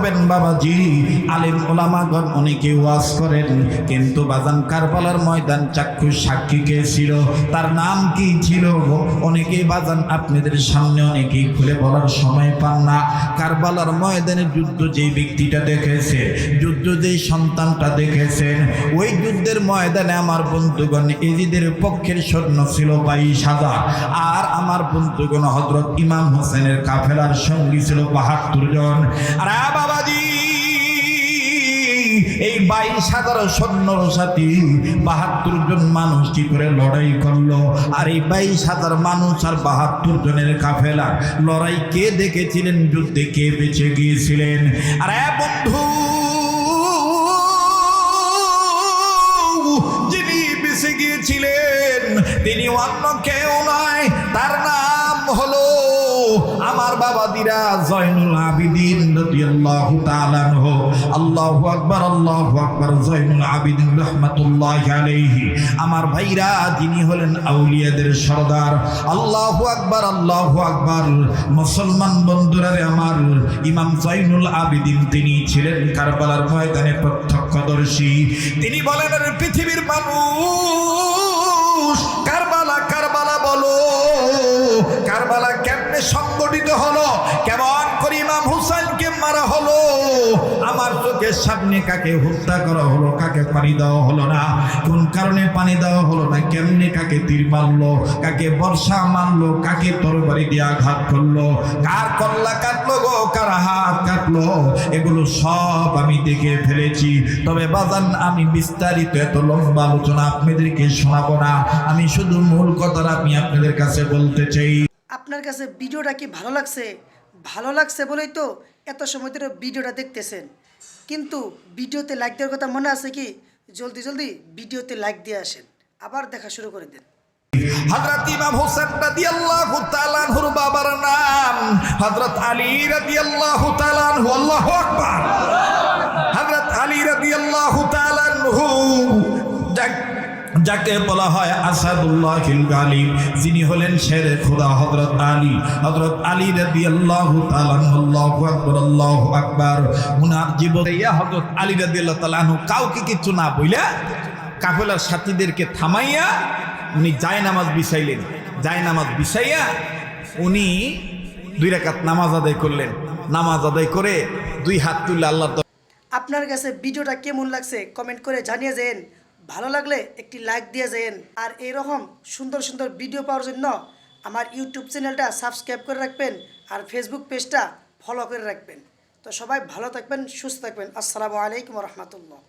করবেন বাবাজি, আলেম ওলামাগণ অনেকে ওয়াজ করেন, কিন্তু বাজান কারবালার ময়দান চাক্ষুষ সাক্ষী কে ছিল, তার নাম কি ছিল? অনেকেই বাজান আপনাদের সামনে অনেকেই খুলে বলার সময় পান না। কারবালার ময়দানে যুদ্ধ যেই ব্যক্তিটা দেখেছে, যুদ্ধ যেই সন্তানটা দেখেছেন, ওই যুদ্ধের ময়দানে আমার বন্ধুগণ এজিদের পক্ষের সৈন্য ছিল 22,000, আর আমার বন্ধুগণ হযরত ইমাম হোসেনের কাফেলার সঙ্গী ছিল 72 জন। আর বাবাজি, এই 22,000 সৈন্যর সাথে 72 জন মানুষ কি করে লড়াই করলো? আর এই 22,000 মানুষ আর 72 জনের কাফেলা লড়াই কে দেখেছিলেন? যুদ্ধে কে বেঁচে গিয়েছিলেন? আর বন্ধু, যিনি বেঁচে গিয়েছিলেন তিনি অন্য কেউ নয়, তার নাম হলো আমার বাবাদিরা জয়নুল আবিদিন রাদিয়াল্লাহু তাআলা আনহু। আল্লাহু আকবার, আল্লাহু আকবার। জয়নুল আবিদিন রাহমাতুল্লাহি আলাইহি, আমার ভাইরা, যিনি হলেন আউলিয়াদের সরদার। আল্লাহু আকবার, আল্লাহু আকবার। মুসলমান বন্ধুরা রে আমার, ইমাম জয়নুল আবিদিন তিনি ছিলেন কারবালার ময়দানে প্রত্যক্ষদর্শী। তিনি বলেন, পৃথিবীর মানুষ, কারবালা কারবালা বলো, কারবালা কেমনে সংগঠিত হলো? কেমন করে ইমাম হুসাইনকে মারা হলো? আমার চোখের সামনে কাকে হত্যা করা হলো, কাকে পানি দেওয়া হলো না, কোন কারণে পানি দেওয়া হলো না, কেমনে কাকে তীর মারলো, কাকে বর্ষা মারলো, কাকে তরবারি দিয়ে আঘাত করলো, কার কল্লা কাটলো গো, কার হাত কাটলো, এগুলো সব আমি দেখে ফেলেছি। তবে বাজান, আমি বিস্তারিত এত লম্বা আলোচনা আপনাদেরকে শোনাবো না, আমি শুধু মূল কথাটা আমি আপনাদের কাছে বলতে চাই। আপনার কাছে ভিডিওটা কি ভালো লাগছে? ভালো লাগছে বলেই তো এত সময় ধরে ভিডিওটা দেখতেছেন। কিন্তু ভিডিওতে লাইক দেওয়ার কথা মনে আছে কি? জলদি জলদি ভিডিওতে লাইক দিয়ে আসেন, আবার দেখা শুরু করে দেন। হযরত ইমাম হোসেন রাদিয়াল্লাহু তাআলা আনহুর বাবার নাম হযরত আলী রাদিয়াল্লাহু তাআলা আনহু। আল্লাহু আকবার। হযরত আলী রাদিয়াল্লাহু তাআলা আনহু, যাকে বলা হয় আসাদুল্লাহিল গালিব, যিনি হলেন শেরে খোদা হযরত আলী। হযরত আলী রাদিয়াল্লাহু তাআলা আনহু, আল্লাহু আকবার, আল্লাহু আকবার। উনার জীবনে হযরত আলী রাদিয়াল্লাহু তাআলা আনহু কাউকে কিছু না বইলা কাফেলার সাথীদেরকে থামাইয়া উনি জায়নামাজ বিছাইলেন। জায়নামাজ বিছাইয়া উনি 2 রাকাত নামাজ আদায় করলেন। নামাজ আদায় করে 2 হাত তুলে আল্লাহর। আপনার কাছে ভিডিওটা কেমন লাগছে কমেন্ট করে জানিয়ে যান। ভালো লাগলে একটি লাইক দিয়ে যান। আর এরকম সুন্দর সুন্দর ভিডিও পাওয়ার জন্য আমার ইউটিউব চ্যানেলটা সাবস্ক্রাইব করে রাখবেন, আর ফেসবুক পেজটা ফলো করে রাখবেন। তো সবাই ভালো থাকবেন, সুস্থ থাকবেন। আসসালামু আলাইকুম ওয়া রাহমাতুল্লাহ।